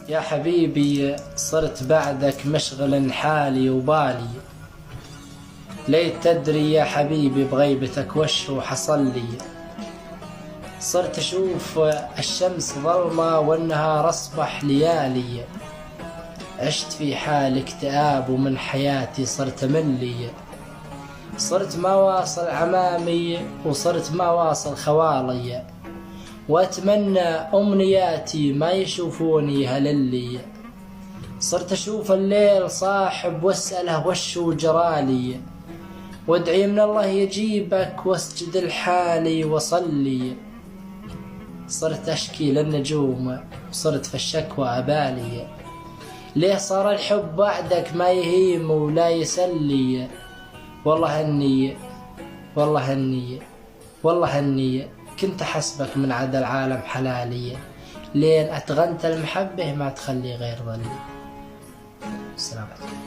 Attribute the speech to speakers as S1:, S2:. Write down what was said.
S1: يا حبيبي صرت بعدك مشغل حالي وبالي، ليت تدري يا حبيبي بغيبتك وش حصل لي. صرت أشوف الشمس ظلمة والنهار أصبح ليالي، عشت في حال اكتئاب ومن حياتي صرت ملي. صرت ما واصل عمامي وصرت ما واصل خوالي، وأتمنى أمنياتي ما يشوفوني هللي. صرت أشوف الليل صاحب واسأله وشو جرالي، وادعي من الله يجيبك واسجد الحالي وصلي. صرت أشكي للنجوم وصرت في الشكوى أبالي، ليه صار الحب بعدك ما يهيم ولا يسلي. والله هني كنت حسبك من عدا العالم حلالي، لين أتغنت المحبة ما تخلي غير ظلي. السلام عليكم.